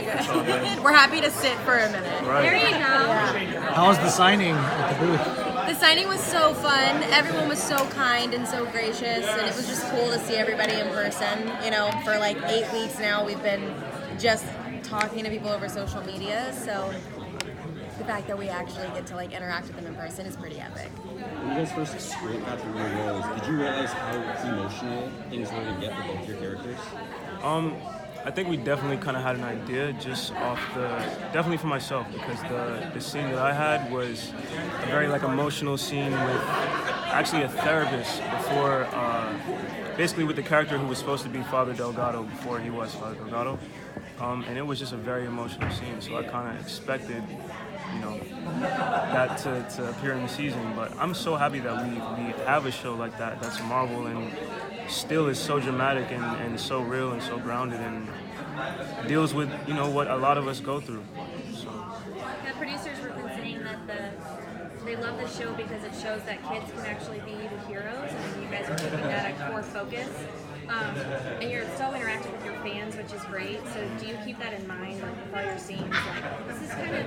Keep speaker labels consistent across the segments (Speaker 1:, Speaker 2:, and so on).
Speaker 1: really good. We're happy to sit for a minute.
Speaker 2: Right.
Speaker 3: There you go.
Speaker 1: Yeah.
Speaker 4: How was the signing at the booth?
Speaker 1: The signing was so fun. Everyone was so kind and so gracious, and it was just cool to see everybody in person. You know, for like 8 weeks now, we've been just talking to people over social media, so the fact that we actually get to like interact with them in person is pretty epic.
Speaker 5: When you guys first got the new roles, did you realize how emotional things were to get for both your characters?
Speaker 2: I think we definitely kind of had an idea just off definitely for myself, because the scene that I had was a very like emotional scene with actually a therapist before, basically with the character who was supposed to be Father Delgado before he was Father Delgado. And it was just a very emotional scene, so I kind of expected, you know, that to appear in the season. But I'm so happy that we have a show like that that's Marvel and still is so dramatic and so real and so grounded and deals with, you know, what a lot of us go through. So.
Speaker 3: The producers were saying that they love the show because it shows that kids can actually be the heroes, and you guys are keeping that a core focus. And you're so interactive with your fans, which is great. So do you keep that in mind, like with all your scenes? Like, this is kind of,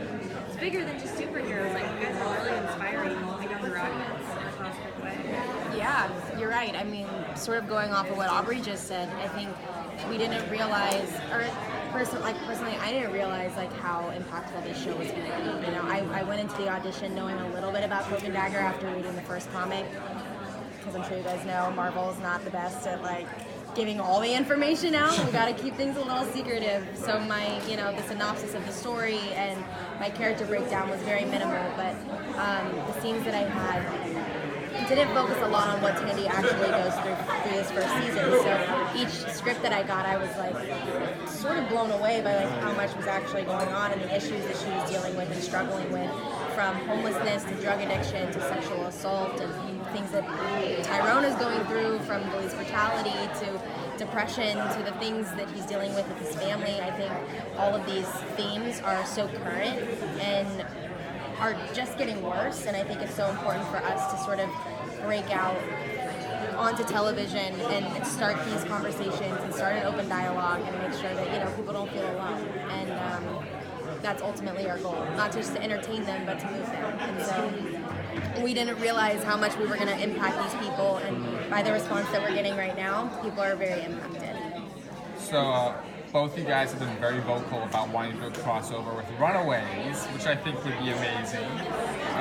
Speaker 3: it's bigger than just superheroes. Like, you guys are really inspiring a younger audience in a positive way.
Speaker 1: Yeah, you're right. I mean, sort of going off of what Aubrey just said, I think we didn't realize, or personally, I didn't realize like how impactful this show was going to be. You know, I went into the audition knowing a little bit about Cloak and Dagger after reading the first comic, because I'm sure you guys know Marvel's not the best at like giving all the information out. We got to keep things a little secretive. So the synopsis of the story and my character breakdown was very minimal, but the scenes that I had didn't focus a lot on what Tandy actually goes through this first season. So each script that I got, I was like sort of blown away by like how much was actually going on and the issues that she was dealing with and struggling with, from homelessness to drug addiction to sexual assault and things that Tyrone is going through, from police brutality to depression to the things that he's dealing with his family. I think all of these themes are so current and are just getting worse, and I think it's so important for us to sort of break out onto television and start these conversations and start an open dialogue and make sure that, you know, people don't feel alone. And that's ultimately our goal, not just to entertain them, but to move them. And so we didn't realize how much we were going to impact these people, and by the response that we're getting right now, people are very impacted.
Speaker 6: So both you guys have been very vocal about wanting to do a crossover with Runaways, which I think would be amazing.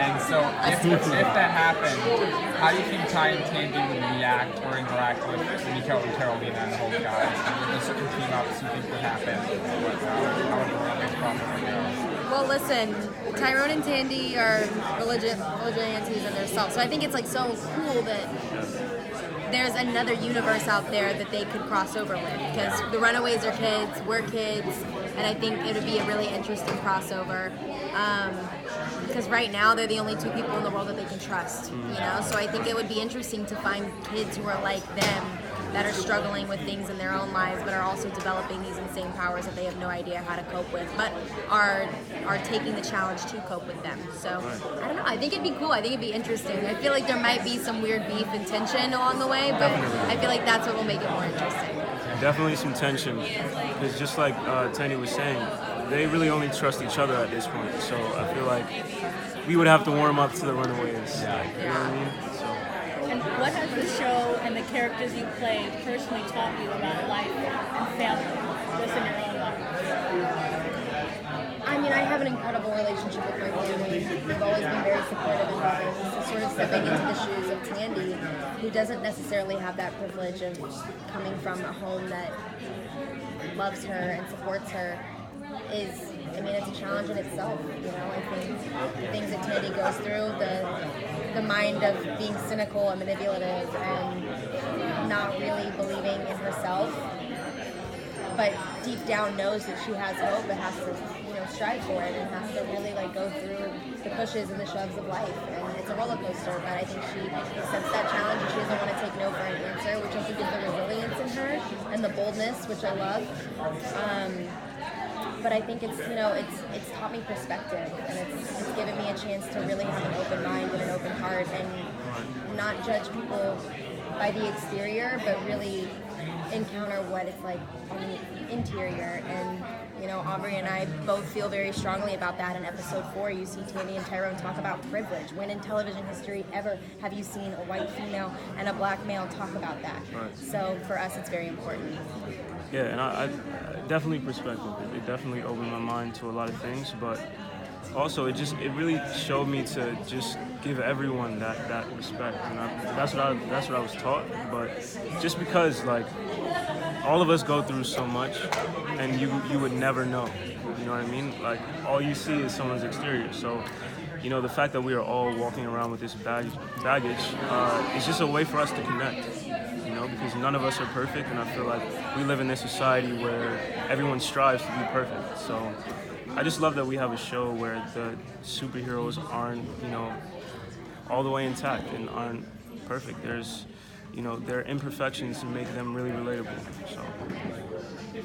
Speaker 6: And so if that happened, how do you think Ty and Tandy would react or interact with Nico and Carolina and the whole guys? Are there certain team-ups you think would happen? How would the Runaways crossover go?
Speaker 1: Well, listen, Tyrone and Tandy are vigilantes in themselves, so I think it's like so cool that there's another universe out there that they could cross over with, because the Runaways are kids, we're kids, and I think it would be a really interesting crossover. Because right now they're the only two people in the world that they can trust, you know. So I think it would be interesting to find kids who are like them, that are struggling with things in their own lives, but are also developing these insane powers that they have no idea how to cope with, but are taking the challenge to cope with them. So I don't know. I think it'd be cool. I think it'd be interesting. I feel like there might be some weird beef and tension along the way, but I feel like that's what will make it more interesting.
Speaker 2: Definitely some tension, because just like Tandy was saying, they really only trust each other at this point. So I feel like we would have to warm up to the Runaways. You know what I mean? So.
Speaker 7: And what has the show and the characters you play personally taught you about life and family, just in your own life?
Speaker 1: I mean, I have an incredible relationship with my family. We've always been very supportive and loving. So sort of stepping into the shoes of Tandy, who doesn't necessarily have that privilege of coming from a home that loves her and supports her, is, I mean, it's a challenge in itself. You know, I think the things that Tandy goes through, the mind of being cynical and manipulative and not really believing in herself, but deep down knows that she has hope but has to, you know, strive for it and has to really like go through the pushes and the shoves of life. And it's a roller coaster, but I think she accepts that challenge and she doesn't want to take no for an answer, which I think is the resilience in her and the boldness, which I love. But I think it's, you know, it's taught me perspective, and it's given me a chance to really have an open mind and an open heart and not judge people by the exterior, but really encounter what it's like on the interior and You know, Aubrey and I both feel very strongly about that. In episode 4, you see Tammy and Tyrone talk about privilege. When in television history ever have you seen a white female and a black male talk about that?
Speaker 2: Right.
Speaker 1: So for us, it's very important.
Speaker 2: Yeah, and I definitely perspective. It definitely opened my mind to a lot of things, but also it really showed me to just give everyone that respect, and that's what I was taught. But just because like all of us go through so much, and you would never know, you know what I mean? Like all you see is someone's exterior. So, you know, the fact that we are all walking around with this baggage is just a way for us to connect. You know, because none of us are perfect, and I feel like we live in this society where everyone strives to be perfect. So I just love that we have a show where the superheroes aren't, you know, all the way intact and aren't perfect. There's, you know, their imperfections make them really relatable. So
Speaker 5: You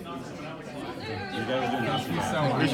Speaker 5: guys are doing
Speaker 6: Thank you so much.